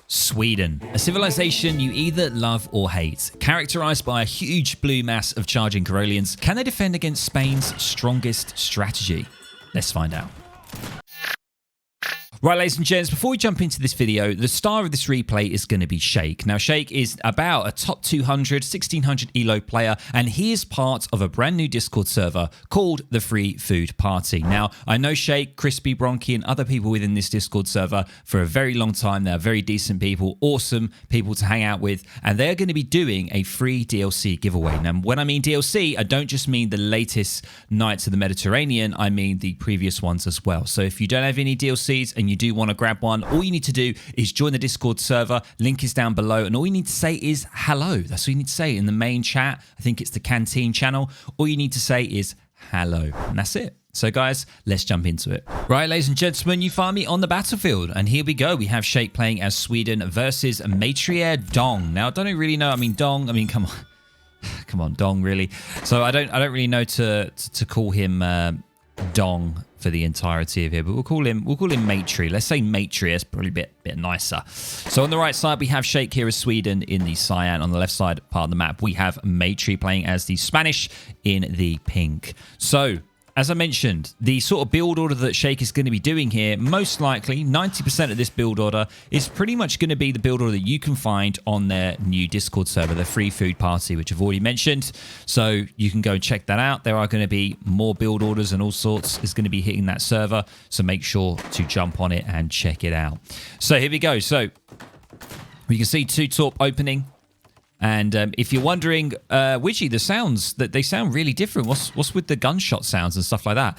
Sweden, a civilization you either love or hate. Characterized by a huge blue mass of charging Karelians, can they defend against Spain's strongest strategy? Let's find out. Right, ladies and gents, before we jump into this video, the star of this replay is going to be Shake. Now, Shake is about a top 200, 1600 elo player, and he is part of a brand new Discord server called the Free Food Party. Now, I know Shake, Crispy, Bronchi, and other people within this Discord server for a very long time. They're very decent people, awesome people to hang out with, and they're going to be doing a free DLC giveaway. Now, when I mean DLC, I don't just mean the latest Knights of the Mediterranean, I mean the previous ones as well. So if you don't have any DLCs and you do want to grab one, all you need to do is join the Discord server. Link is down below, and all you need to say is hello. That's all you need to say in the main chat. I think it's the canteen channel. All you need to say is hello, and that's it. So guys, let's jump into it. Right, ladies and gentlemen, you find me on the battlefield, and here we go. We have Shake playing as Sweden versus Matrier Dong. Now, I don't really know. I mean, Dong. I mean, come on, come on, Dong. Really? So I don't really know to call him Dong for the entirety of here, but we'll call him Matri. Let's say Matri. It's probably a bit nicer. So on the right side, we have Shake here as Sweden in the cyan. On the left side part of the map, we have Matri playing as the Spanish in the pink. So as I mentioned, the sort of build order that Shake is going to be doing here, most likely 90% of this build order is pretty much going to be the build order that you can find on their new Discord server, the Free Food Party, which I've already mentioned. So you can go and check that out. There are going to be more build orders and all sorts is going to be hitting that server. So make sure to jump on it and check it out. So here we go. So we can see 2 Torp opening. And if you're wondering, Widgie, the sounds, that they sound really different. What's with the gunshot sounds and stuff like that?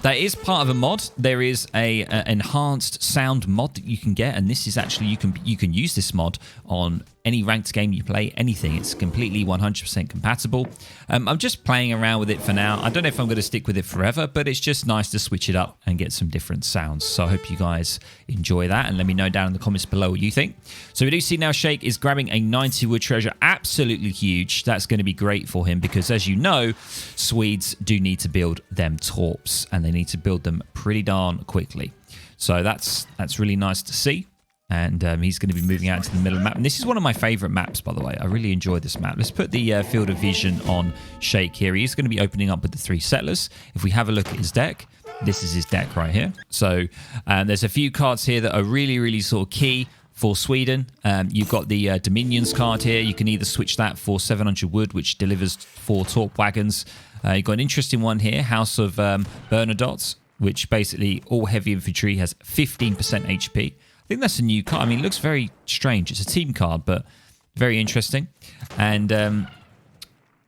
That is part of a mod. There is a enhanced sound mod that you can get, and this is actually you can use this mod on any ranked game you play, anything. It's completely 100% compatible. I'm just playing around with it for now. I don't know if I'm going to stick with it forever, but it's just nice to switch it up and get some different sounds. So I hope you guys enjoy that, and let me know down in the comments below what you think. So we do see now Shake is grabbing a 90 wood treasure. Absolutely huge. That's going to be great for him because, as you know, Swedes do need to build them torps, and they need to build them pretty darn quickly. So that's really nice to see. And he's going to be moving out into the middle of the map. And this is one of my favorite maps, by the way. I really enjoy this map. Let's put the field of vision on Shake here. He's going to be opening up with the 3 settlers. If we have a look at his deck, this is his deck right here. So there's a few cards here that are really, really sort of key for Sweden. You've got the Dominions card here. You can either switch that for 700 wood, which delivers 4 Torp wagons. You've got an interesting one here, House of Bernadotte, which basically all heavy infantry has 15% HP. I think that's a new card. I mean, it looks very strange. It's a team card, but very interesting. And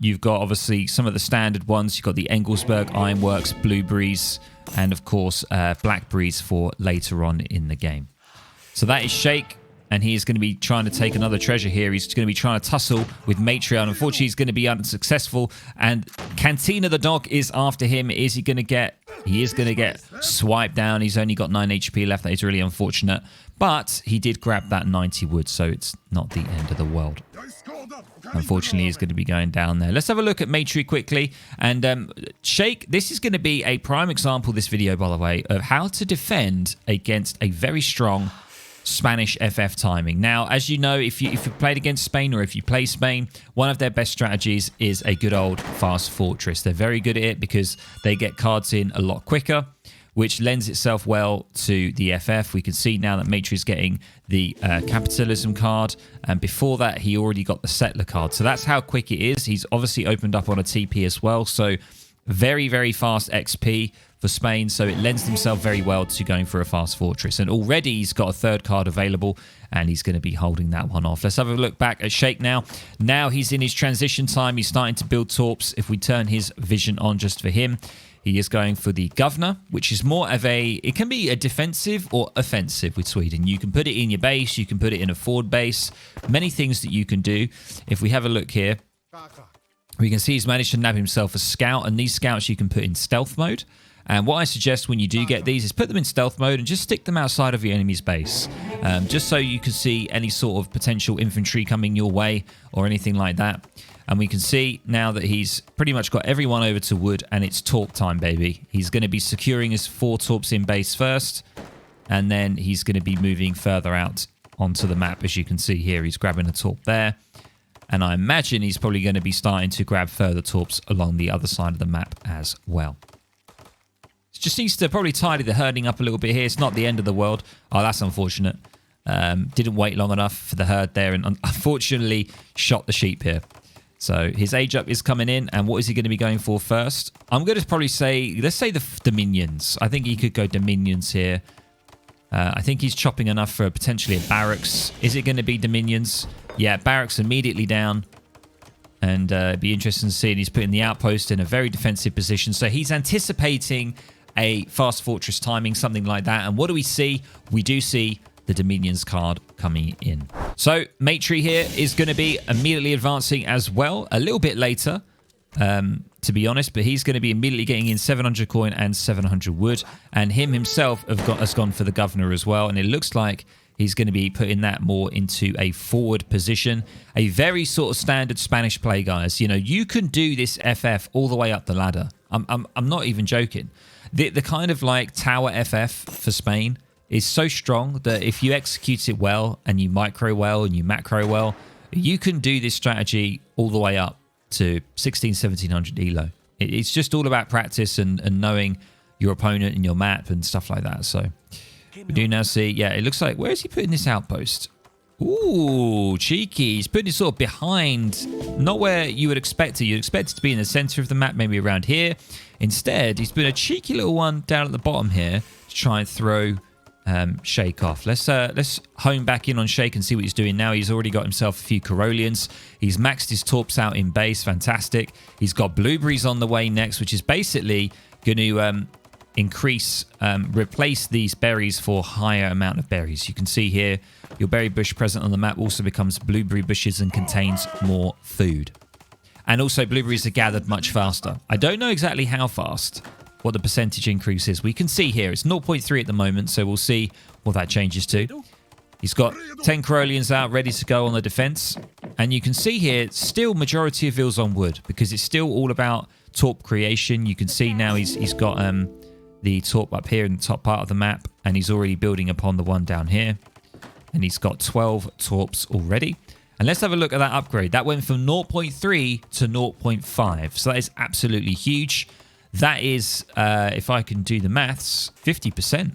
you've got, obviously, some of the standard ones. You've got the Engelsberg Ironworks, Blueberries, and, of course, Blackberries for later on in the game. So that is Shake, and he is going to be trying to take another treasure here. He's going to be trying to tussle with Matrion. Unfortunately, he's going to be unsuccessful, and Cantina the dog is after him. Is he going to get... He is going to get swiped down. He's only got 9 HP left. That is really unfortunate. But he did grab that 90 wood, so it's not the end of the world. Unfortunately, he's going to be going down there. Let's have a look at Matri quickly. And Shake, this is going to be a prime example, this video, by the way, of how to defend against a very strong Spanish FF timing. Now, as you know, if you've played against Spain or if you play Spain, one of their best strategies is a good old fast fortress. They're very good at it because they get cards in a lot quicker, which lends itself well to the FF. We can see now that Matri is getting the capitalism card, and before that he already got the settler card. So that's how quick it is. He's obviously opened up on a TP as well, so very, very fast XP for Spain, so it lends himself very well to going for a fast fortress. And already he's got a 3rd card available, and he's going to be holding that one off. Let's have a look back at Shake now. Now he's in his transition time. He's starting to build torps. If we turn his vision on just for him, he is going for the governor, which is more of a... It can be a defensive or offensive with Sweden. You can put it in your base. You can put it in a forward base. Many things that you can do. If we have a look here, we can see he's managed to nab himself a scout, and these scouts you can put in stealth mode. And what I suggest when you do get these is put them in stealth mode and just stick them outside of your enemy's base. Just so you can see any sort of potential infantry coming your way or anything like that. And we can see now that he's pretty much got everyone over to wood, and it's Torp time, baby. He's going to be securing his 4 Torps in base first, and then he's going to be moving further out onto the map. As you can see here, he's grabbing a torp there. And I imagine he's probably going to be starting to grab further torps along the other side of the map as well. Just needs to probably tidy the herding up a little bit here. It's not the end of the world. Oh, that's unfortunate. Didn't wait long enough for the herd there and unfortunately shot the sheep here. So his age up is coming in, and what is he going to be going for first? I'm going to probably say, let's say the Dominions. I think he could go Dominions here. I think he's chopping enough for potentially a barracks. Is it going to be Dominions? Yeah, barracks immediately down. And it'd be interesting to see. And he's putting the outpost in a very defensive position. So he's anticipating a fast fortress timing, something like that. And what do we see? We do see the Dominions card coming in. So mate tree here is going to be immediately advancing as well, a little bit later, to be honest, but he's going to be immediately getting in 700 coin and 700 wood, and him himself has gone for the governor as well, and it looks like he's going to be putting that more into a forward position. A very sort of standard Spanish play, guys. You know, you can do this FF all the way up the ladder. I'm not even joking. The kind of like tower FF for Spain is so strong that if you execute it well and you micro well and you macro well, you can do this strategy all the way up to 1700 elo. It's just all about practice and knowing your opponent and your map and stuff like that. So we do now see, yeah, it looks like, where is he putting this outpost? Ooh, cheeky. He's putting it sort of behind, not where you would expect it. You'd expect it to be in the center of the map, maybe around here. Instead, he's put a cheeky little one down at the bottom here to try and throw Shake off. Let's hone back in on Shake and see what he's doing now. He's already got himself a few Corollians. He's maxed his torps out in base. Fantastic. He's got blueberries on the way next, which is basically going to replace these berries for higher amount of berries. You can see here your berry bush present on the map also becomes blueberry bushes and contains more food. And also blueberries are gathered much faster. I don't know exactly how fast, what the percentage increase is. We can see here it's 0.3 at the moment, so we'll see what that changes to. He's got 10 Corollians out ready to go on the defense, and you can see here still majority of vills on wood because it's still all about torp creation. You can see now he's got the torp up here in the top part of the map, and he's already building upon the one down here, and he's got 12 torps already. And let's have a look at that upgrade. That went from 0.3 to 0.5, so that is absolutely huge. That is, if I can do the maths, 50%.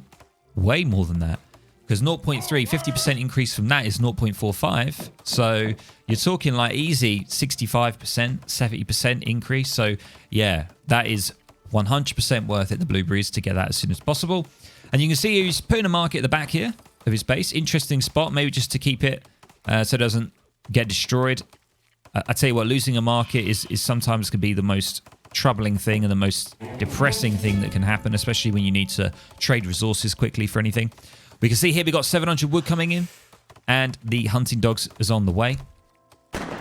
Way more than that. Because 0.3, 50% increase from that is 0.45. So you're talking like easy 65%, 70% increase. So yeah, that is 100% worth it, the blueberries, to get that as soon as possible. And you can see he's putting a market at the back here of his base. Interesting spot, maybe just to keep it so it doesn't get destroyed. I tell you what, losing a market is sometimes can be the most troubling thing and the most depressing thing that can happen, especially when you need to trade resources quickly for anything. We can see here we got 700 wood coming in, and the hunting dogs is on the way. God,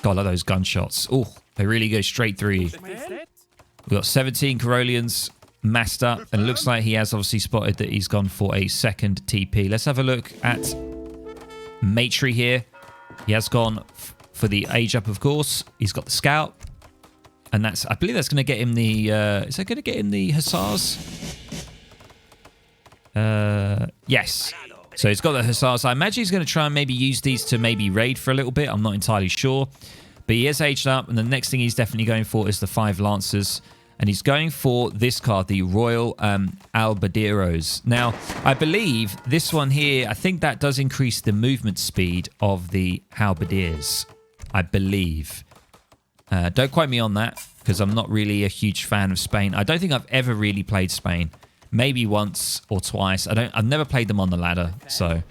I like those gunshots. Oh, they really go straight through you. We've got 17 Corollians massed up, and it looks like he has obviously spotted that he's gone for a second TP. Let's have a look at Matry here. He has gone for the age up, of course. He's got the scout. And I believe that's going to get him the, is that going to get him the Hussars? Yes. So he's got the Hussars. I imagine he's going to try and maybe use these to maybe raid for a little bit. I'm not entirely sure. But he is aged up. And the next thing he's definitely going for is the 5 Lancers. And he's going for this card, the Royal Albaderos. Now, I believe this one here, I think that does increase the movement speed of the Halberdiers. I believe. Don't quote me on that, because I'm not really a huge fan of Spain. I don't think I've ever really played Spain. Maybe once or twice. I've never played them on the ladder. So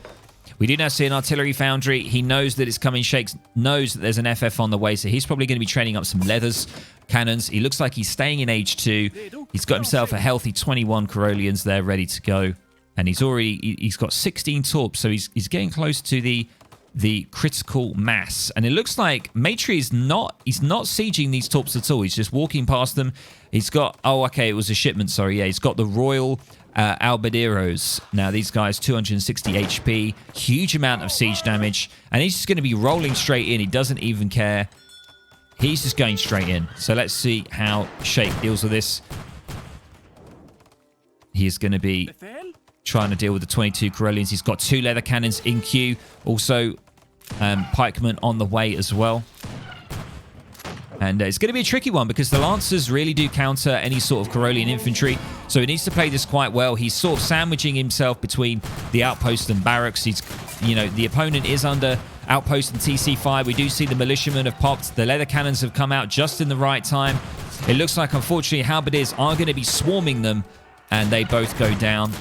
we do now see an artillery foundry. He knows that it's coming. Shakes knows that there's an FF on the way, so he's probably going to be training up some leathers, cannons. He looks like he's staying in age 2. He's got himself a healthy 21 Corollians there ready to go, and he's got 16 torps, so he's getting close to the critical mass. And it looks like Matry is he's not sieging these torps at all. He's just walking past them. He's got, oh, okay, it was a shipment, sorry. Yeah, he's got the Royal Albaderos. Now, these guys, 260 HP, huge amount of siege damage, and he's just going to be rolling straight in. He doesn't even care. He's just going straight in. So let's see how Shake deals with this. He is going to be trying to deal with the 22 Corellians. He's got 2 leather cannons in queue. Also, pikemen on the way as well. And it's going to be a tricky one because the Lancers really do counter any sort of Corellian infantry. So he needs to play this quite well. He's sort of sandwiching himself between the outpost and barracks. He's, the opponent is under outpost and TC5. We do see the militiamen have popped. The leather cannons have come out just in the right time. It looks like, unfortunately, halberdiers are going to be swarming them, and they both go down.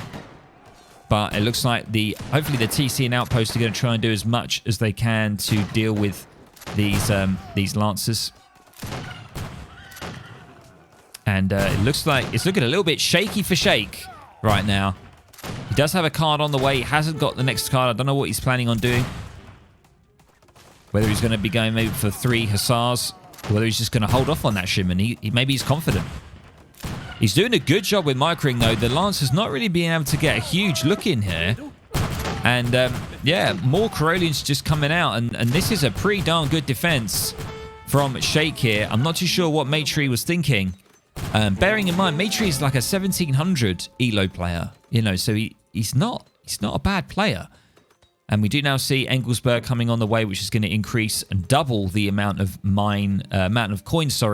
But it looks like hopefully the TC and outpost are going to try and do as much as they can to deal with these Lancers. And it looks like it's looking a little bit shaky for Shake right now. He does have a card on the way. He hasn't got the next card. I don't know what he's planning on doing. Whether he's going to be going maybe for 3 Hussars, or whether he's just going to hold off on that shipment. Maybe he's confident. He's doing a good job with microing, though. The Lancer's not really being able to get a huge look in here. And, yeah, more Corellians just coming out. And this is a pretty darn good defense from Shake here. I'm not too sure what Matry was thinking. Bearing in mind, Matry is like a 1700 elo player. So he's not a bad player. And we do now see Engelsberg coming on the way, which is going to increase and double the amount of coins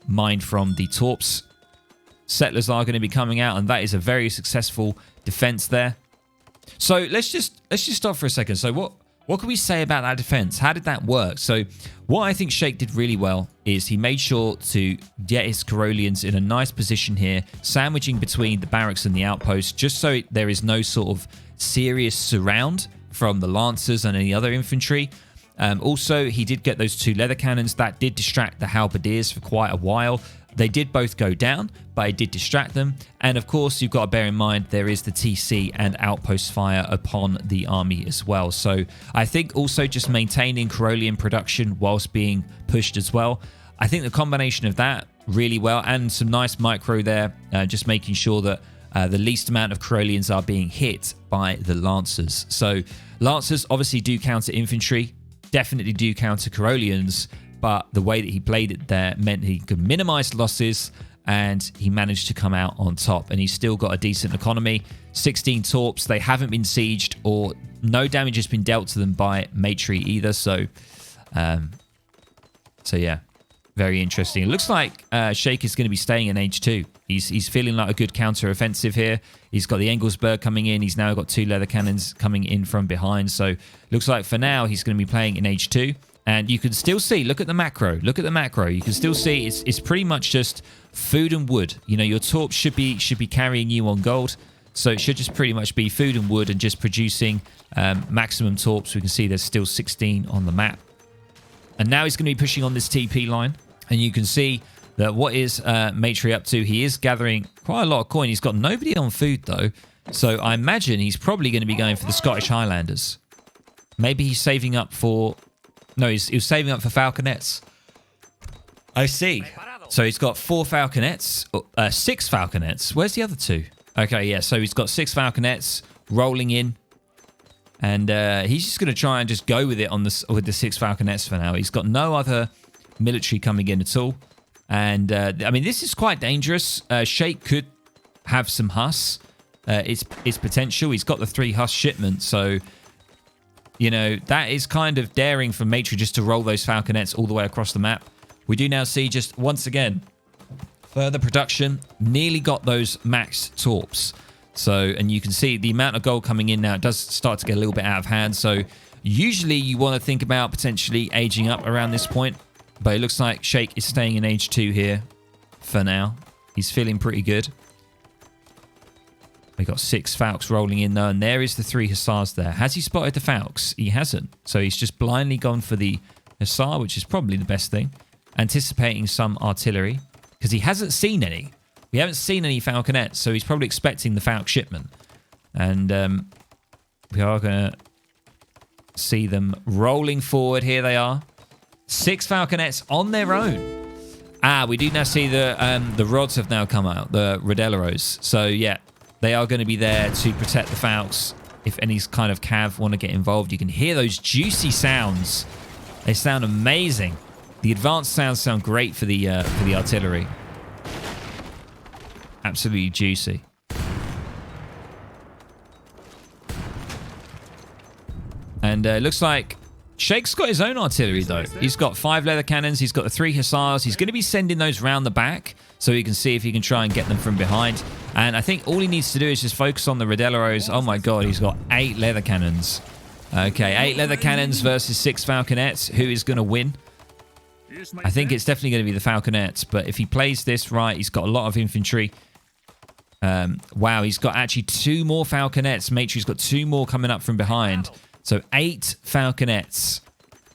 mined from the Torps. Settlers are going to be coming out, and that is a very successful defense there. So let's just stop for a second. So what can we say about that defense? How did that work? So what I think Shake did really well is he made sure to get his Corellians in a nice position here, sandwiching between the barracks and the outpost, just so there is no sort of serious surround from the Lancers and any other infantry. Also, he did get those 2 leather cannons. That did distract the halberdiers for quite a while. They did both go down, but it did distract them. And of course, you've got to bear in mind there is the TC and outpost fire upon the army as well. So I think also just maintaining Corellian production whilst being pushed as well. I think the combination of that really well, and some nice micro there, just making sure that the least amount of Corellians are being hit by the Lancers. So Lancers obviously do counter infantry, definitely do counter Corellians, but the way that he played it there meant he could minimize losses, and he managed to come out on top. And he's still got a decent economy. 16 Torps. They haven't been sieged, or no damage has been dealt to them by Matry either. So yeah, very interesting. It looks like Shake is going to be staying in Age 2. He's feeling like a good counter-offensive here. He's got the Engelsberg coming in. He's now got 2 leather cannons coming in from behind. So looks like for now he's going to be playing in Age 2. And you can still see, look at the macro. Look at the macro. You can still see it's pretty much just food and wood. Your Torps should be carrying you on gold. So it should just pretty much be food and wood and just producing maximum Torps. We can see there's still 16 on the map. And now he's going to be pushing on this TP line. And you can see that what is Matry up to? He is gathering quite a lot of coin. He's got nobody on food, though. So I imagine he's probably going to be going for the Scottish Highlanders. Maybe he's saving up for... No, he was saving up for falconets. I see. So he's got 4 falconets, 6 falconets. Where's the other 2? Okay, yeah, so he's got 6 falconets rolling in. And he's just going to try and just go with it with the 6 falconets for now. He's got no other military coming in at all. And, I mean, this is quite dangerous. Shake could have some Huss. It's potential. He's got the 3 Huss shipments, so... that is kind of daring for Matry just to roll those falconets all the way across the map. We do now see just once again further production. Nearly got those max Torps. So, and you can see the amount of gold coming in now. It does start to get a little bit out of hand. So usually you want to think about potentially aging up around this point. But it looks like Shake is staying in Age 2 here for now. He's feeling pretty good. We got 6 Falcons rolling in though, and there is the 3 Hussars there. Has he spotted the Falcons? He hasn't. So he's just blindly gone for the Hussar, which is probably the best thing. Anticipating some artillery, because he hasn't seen any. We haven't seen any falconets, so he's probably expecting the Falcon shipment. And we are going to see them rolling forward. Here they are. 6 falconets on their own. We do now see the rods have now come out, the Rodeleros. So yeah. They are going to be there to protect the Falcons. If any kind of cav want to get involved, you can hear those juicy sounds. They sound amazing. The advanced sounds sound great for the artillery. Absolutely juicy. And it looks like Shake's got his own artillery, though. He's got 5 leather cannons. He's got the 3 hussars. He's going to be sending those round the back so he can see if he can try and get them from behind. And I think all he needs to do is just focus on the Rodelleros. Oh, my God. He's got 8 leather cannons. Okay, 8 leather cannons versus 6 falconets. Who is going to win? I think it's definitely going to be the falconets. But if he plays this right, he's got a lot of infantry. Wow, he's got actually 2 more falconets. Matri's got 2 more coming up from behind. So 8 falconets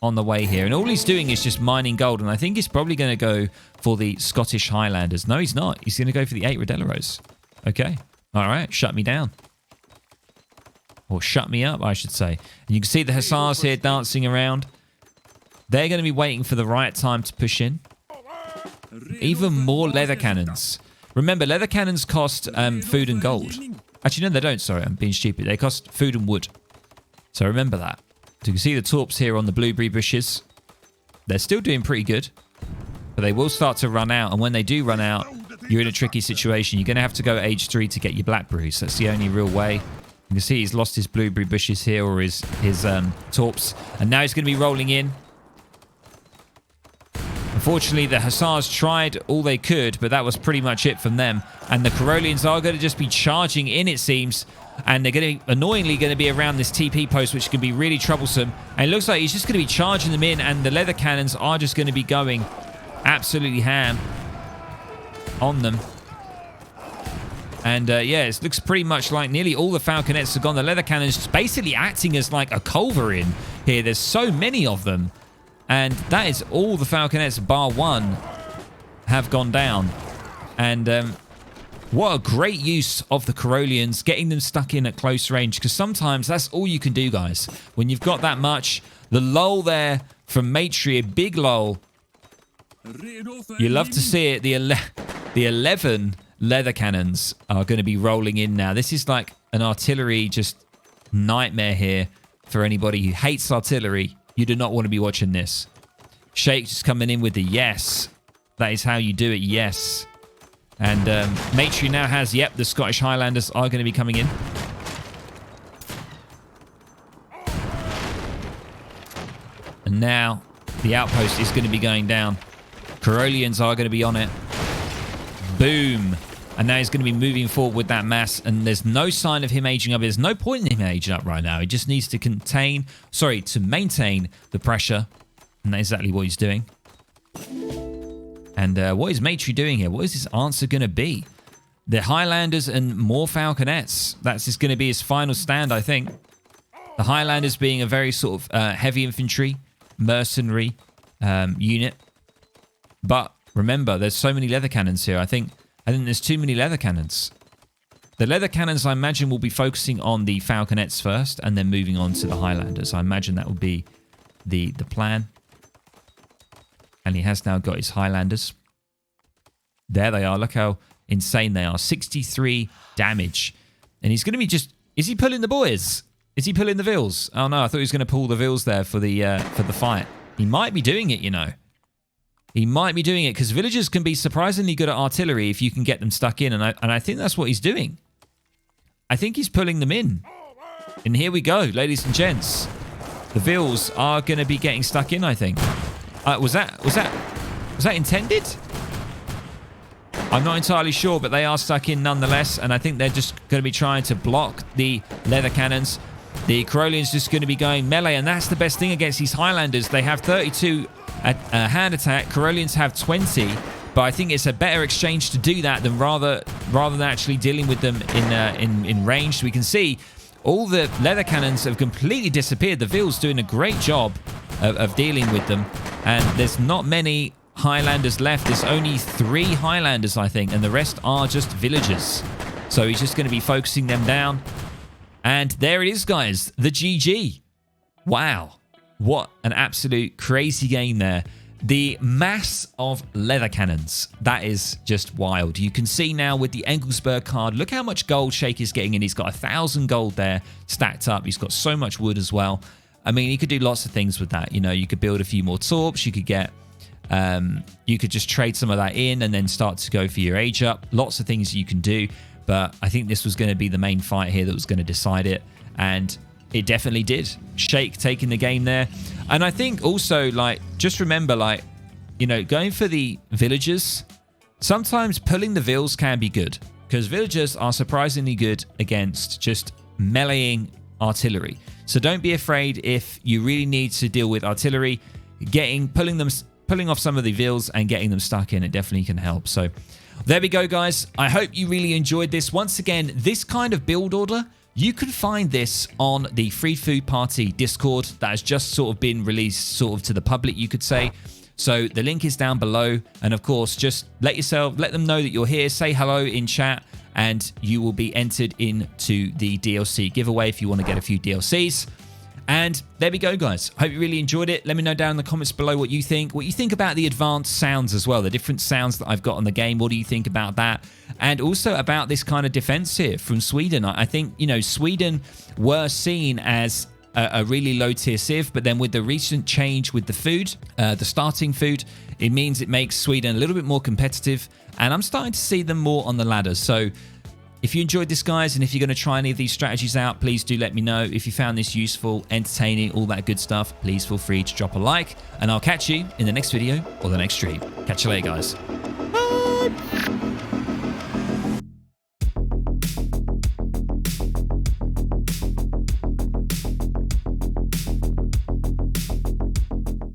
on the way here. And all he's doing is just mining gold. And I think he's probably going to go for the Scottish Highlanders. No, he's not. He's going to go for the 8 Rodelleros. Okay. All right. Shut me down. Or shut me up, I should say. And you can see the hussars here dancing around. They're going to be waiting for the right time to push in. Even more leather cannons. Remember, leather cannons cost food and gold. Actually, no, they don't. Sorry, I'm being stupid. They cost food and wood. So remember that. So you can see the torps here on the blueberry bushes. They're still doing pretty good. But they will start to run out. And when they do run out, you're in a tricky situation. You're going to have to go age 3 to get your blackberries. That's the only real way. You can see he's lost his blueberry bushes here, or his torps. And now he's going to be rolling in. Unfortunately, the hussars tried all they could, but that was pretty much it from them. And the Corollians are going to just be charging in, it seems. And they're going to be annoyingly going to be around this TP post, which can be really troublesome. And it looks like he's just going to be charging them in, and the leather cannons are just going to be going absolutely ham on them. And yeah, it looks pretty much like nearly all the falconets have gone. The leather cannons just basically acting as like a culverin here. There's so many of them. And that is all the falconets, bar 1, have gone down. And what a great use of the Corollians, getting them stuck in at close range. Because sometimes that's all you can do, guys. When you've got that much. The lull there from Matri, a big lull. You love to see it. The 11 leather cannons are going to be rolling in now. This is like an artillery just nightmare here for anybody who hates artillery. You do not want to be watching this. Shake just coming in with the yes. That is how you do it, yes. And Matri now has, yep, the Scottish Highlanders are going to be coming in. And now the outpost is going to be going down. Corollians are going to be on it. Boom. And now he's going to be moving forward with that mass. And there's no sign of him aging up. There's no point in him aging up right now. He just needs to maintain the pressure. And that's exactly what he's doing. And what is Matri doing here? What is his answer going to be? The Highlanders and more falconets. That's just going to be his final stand, I think. The Highlanders being a very sort of heavy infantry, mercenary unit. But remember, there's so many leather cannons here. I think there's too many leather cannons. The leather cannons, I imagine, will be focusing on the falconets first and then moving on to the Highlanders. I imagine that would be the plan. And he has now got his Highlanders. There they are. Look how insane they are. 63 damage. And he's going to be just... Is he pulling the boys? Is he pulling the Vils? Oh, no. I thought he was going to pull the Vils there for the fight. He might be doing it, you know. He might be doing it because villagers can be surprisingly good at artillery if you can get them stuck in. And I think that's what he's doing. I think he's pulling them in. And here we go, ladies and gents. The Vils are going to be getting stuck in, I think. Was that intended? I'm not entirely sure, but they are stuck in nonetheless. And I think they're just going to be trying to block the leather cannons. The Corollians just going to be going melee. And that's the best thing against these Highlanders. They have 32 hand attack. Corollians have 20. But I think it's a better exchange to do that than rather than actually dealing with them in range. So we can see all the leather cannons have completely disappeared. The Vils doing a great job of dealing with them. And there's not many Highlanders left. There's only 3 Highlanders, I think, and the rest are just villagers. So he's just going to be focusing them down. And there it is, guys. The GG. Wow. What an absolute crazy game there. The mass of leather cannons. That is just wild. You can see now with the Engelsberg card, look how much gold Shake is getting in. He's got 1,000 gold there stacked up. He's got so much wood as well. I mean, he could do lots of things with that. You know, you could build a few more torps. You could get... you could just trade some of that in and then start to go for your age up. Lots of things you can do. But I think this was going to be the main fight here that was going to decide it. And it definitely did. Shake taking the game there. And I think also, like, just remember, like, you know, going for the villagers, sometimes pulling the vills can be good, because villagers are surprisingly good against just meleeing artillery. So don't be afraid if you really need to deal with artillery, pulling off some of the vills and getting them stuck in. It definitely can help. So there we go, guys. I hope you really enjoyed this. Once again, this kind of build order, you can find this on the Free Food Party Discord that has just sort of been released sort of to the public, you could say. So the link is down below. And of course, just let them know that you're here. Say hello in chat and you will be entered into the DLC giveaway if you want to get a few DLCs. And there we go, guys. Hope you really enjoyed it. Let me know down in the comments below what you think about the advanced sounds as well, the different sounds that I've got on the game. What do you think about that? And also about this kind of defense here from Sweden. I think, you know, Sweden were seen as a really low tier civ, but then with the recent change with the food, the starting food, it means it makes Sweden a little bit more competitive, and I'm starting to see them more on the ladder. So if you enjoyed this, guys, and if you're going to try any of these strategies out, please do let me know. If you found this useful, entertaining, all that good stuff, please feel free to drop a like, and I'll catch you in the next video or the next stream. Catch you later, guys. Bye.